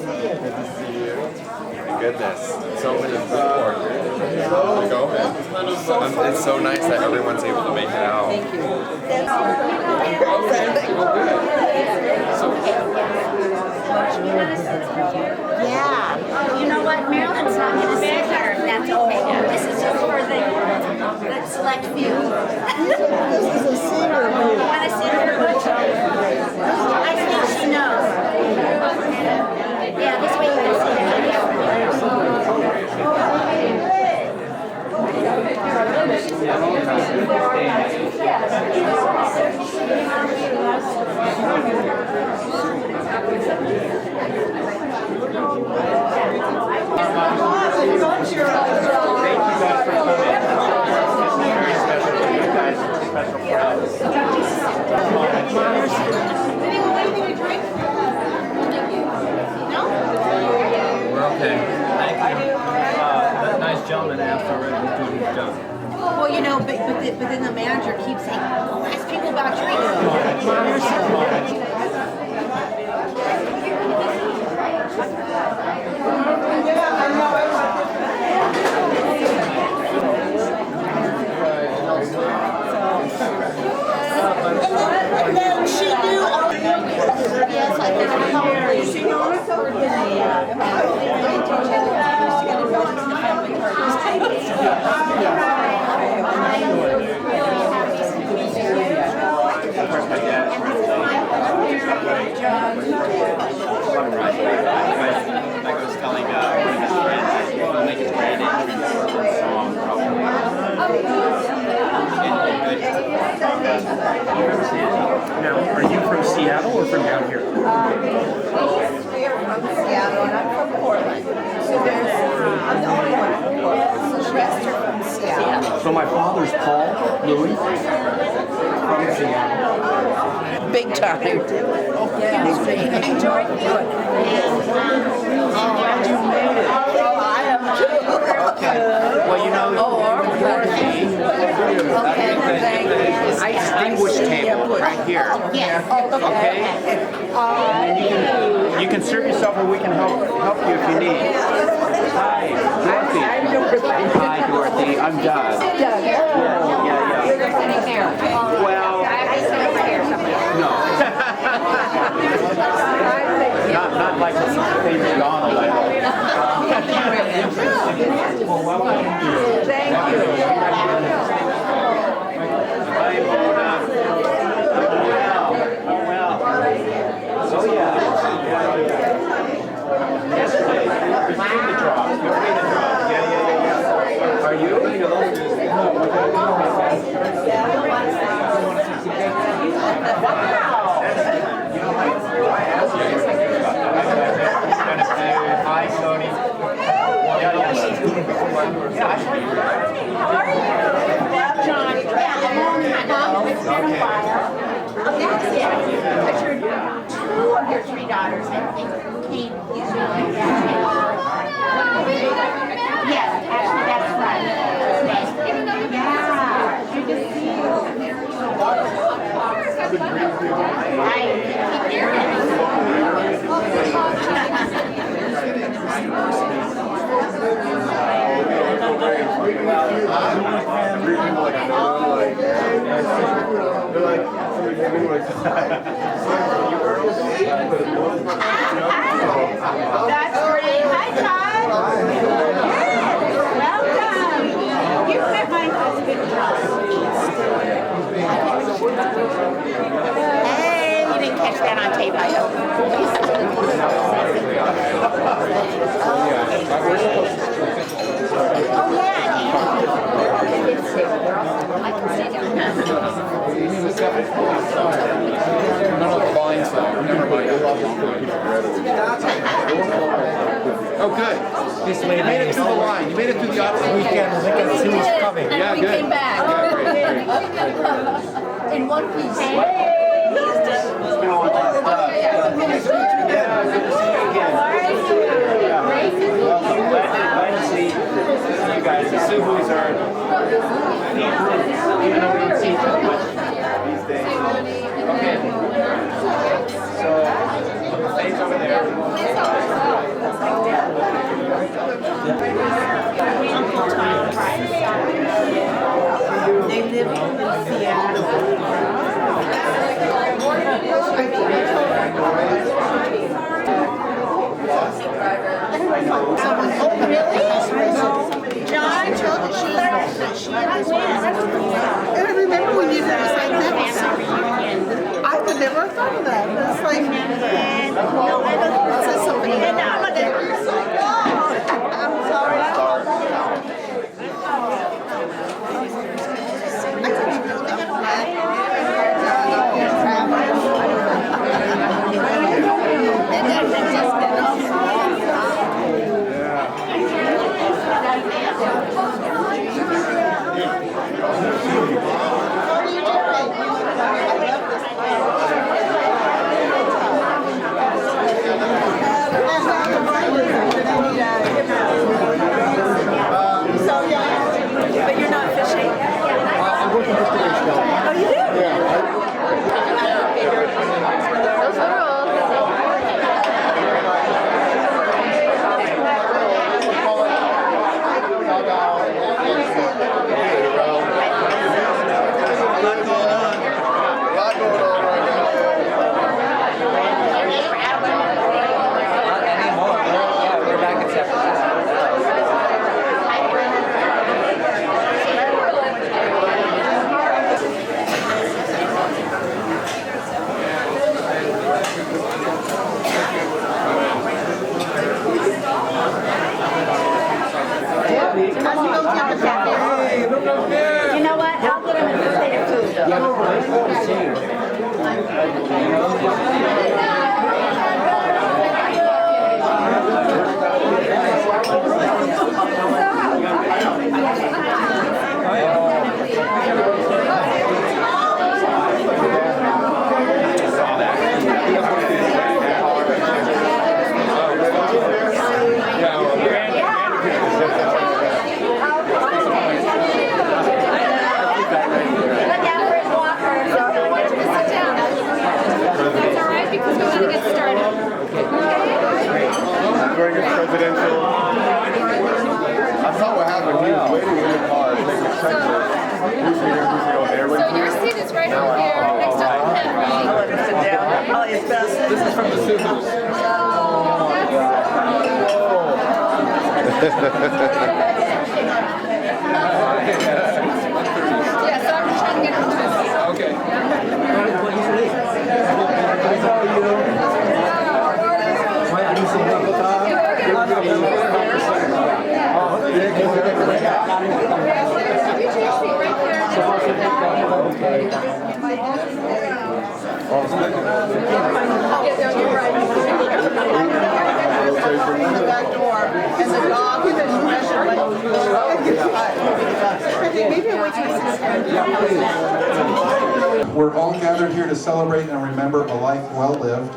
Good to see you. My goodness, so many people. Go. It's so nice that everyone's able to make it out. Thank you. Yeah. You know what? Maryland's not going to sit here if that's okay. This is just for the select few. This is a senior view. You want to sit here? I think she knows. Yeah, this way you can see Nice gentleman asked already to do his job. Well, you know, but then the manager keeps saying, "Oh, ask people about drinks." And then she knew all the Yes, I think she knew all the Like I was telling one of his friends, he'll make his way into one song probably. Now, are you from Seattle or from down here? We're from Seattle and I'm from Portland. So I'm the only one from Portland. So the rest are from Seattle. So my father's Paul Louis from Seattle. Big time. And Dorothy. I am too. Okay. Well, you know, Dorothy, the distinguished table right here. Yes. Okay? You can serve yourself or we can help you if you need. Hi, Dorothy. Hi, Dorothy. I'm Doug. Yeah. You're sitting there. Well, I have to sit over here somewhere. no. Not like the famous Donald, I hope. Well, welcome. Thank you. Hi, Mona. Well. Oh, yeah. Yesterday, between the drops. Yeah. Are you? Hi, Tony. John. That's it. But your two of your three daughters, I think, came. Yes, actually, that's right. Yeah. Good to see you. I keep hearing That's great. Hi, Todd. Welcome. You met my husband, John. Hey, you didn't catch that on tape, I hope. Oh, yeah. I can sit down. None of the lines though. Never mind. Oh, good. You made it through the line. You made it through the audience. Weekend, Lincoln City's coming. Yeah, We good. came back. Yeah, great. In one piece. Hey. Glad to see you guys. The Suhus are, even though we don't see each other much these days. Okay. So, face over there. John told that she and I remember when you said like that. I would never have thought of that. It's like, no, I don't say something. I'm sorry. I didn't even know they had a flag. But you're not fishing? I'm working this today still. Oh, you do? Those are rules. You know what? I'll get him a good plate of food. Look out for his walker. Sit down. That's all right because we want to get started. During his presidential. I saw what happened. He was waiting in the car, taking pictures. Who's here? Who's going there? So your seat is right over here, next to him. I'll let him sit down. Oh, it's best. This is from the scissors. Yeah, so I'm just trying to get him to his seat. Okay. Back door, and the dog was maybe I'll wait till he's We're all gathered here to celebrate and remember a life well lived,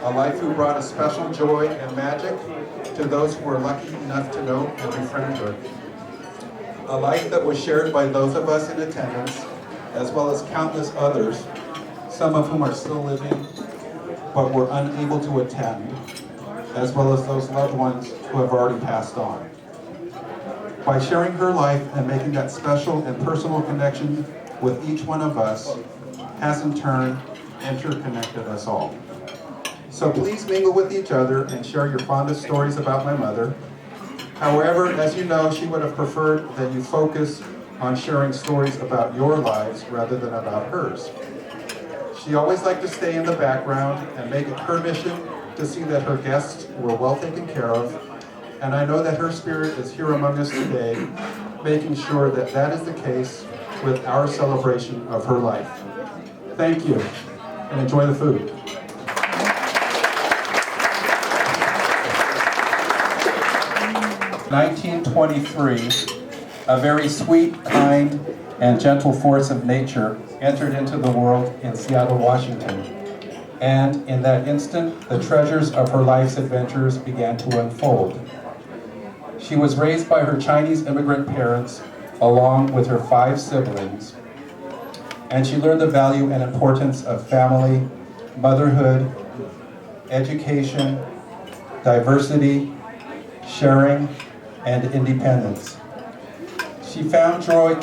a life who brought a special joy and magic to those who were lucky enough to know and befriend her. A life that was shared by those of us in attendance, as well as countless others, some of whom are still living but were unable to attend, as well as those loved ones who have already passed on. By sharing her life and making that special and personal connection with each one of us, has in turn interconnected us all. So please mingle with each other and share your fondest stories about my mother. However, as you know, she would have preferred that you focus on sharing stories about your lives rather than about hers. She always liked to stay in the background and make it her mission to see that her guests were well taken care of, and I know that her spirit is here among us today, making sure that that is the case with our celebration of her life. Thank you, and enjoy the food. In 1923, a very sweet, kind, and gentle force of nature entered into the world in Seattle, Washington. And in that instant, the treasures of her life's adventures began to unfold. She was raised by her Chinese immigrant parents, along with her 5 siblings, and she learned the value and importance of family, motherhood, education, diversity, sharing, and independence. She found joy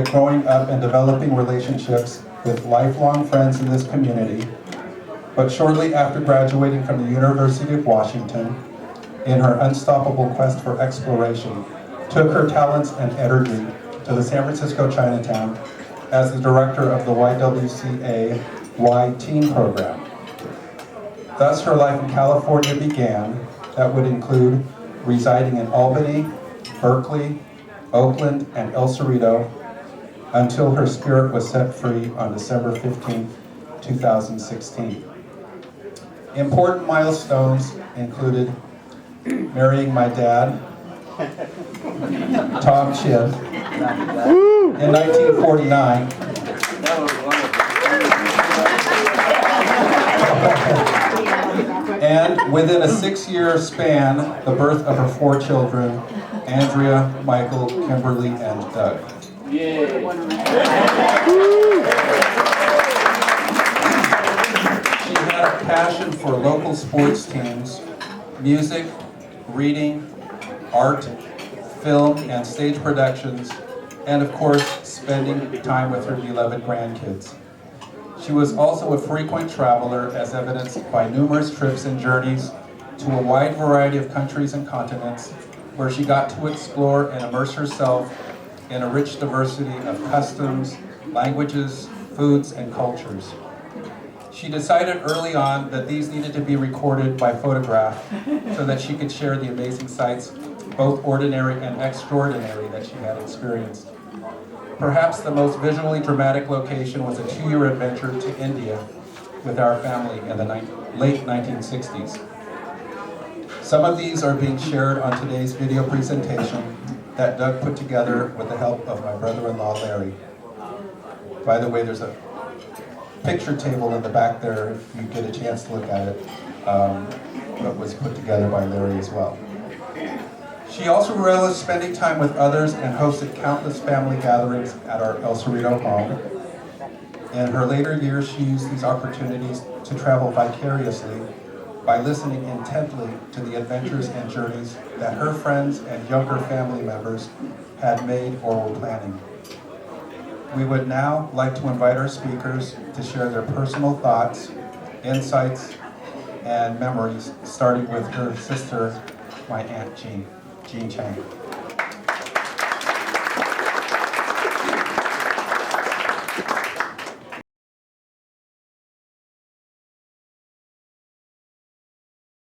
growing up and developing relationships with lifelong friends in this community, but shortly after graduating from the University of Washington, in her unstoppable quest for exploration, took her talents and energy to the San Francisco Chinatown as the director of the YWCA Y Teen Program. Thus, her life in California began. That would include residing in Albany, Berkeley, Oakland, and El Cerrito until her spirit was set free on December 15, 2016. Important milestones included marrying my dad, Tom Chin, in 1949. And within a 6-year span, the birth of her 4 children, Andrea, Michael, Kimberly, and Doug. She had a passion for local sports teams, music, reading, art, film, and stage productions, and of course, spending time with her beloved grandkids. She was also a frequent traveler, as evidenced by numerous trips and journeys to a wide variety of countries and continents, where she got to explore and immerse herself in a rich diversity of customs, languages, foods, and cultures. She decided early on that these needed to be recorded by photograph so that she could share the amazing sights, both ordinary and extraordinary, that she had experienced. Perhaps the most visually dramatic location was a 2-year adventure to India with our family in the late 1960s. Some of these are being shared on today's video presentation that Doug put together with the help of my brother-in-law, Larry. By the way, there's a picture table in the back there if you get a chance to look at it, that was put together by Larry as well. She also relished spending time with others and hosted countless family gatherings at our El Cerrito home. In her later years, she used these opportunities to travel vicariously by listening intently to the adventures and journeys that her friends and younger family members had made or were planning. We would now like to invite our speakers to share their personal thoughts, insights, and memories, starting with her sister, my Aunt Jean Chang.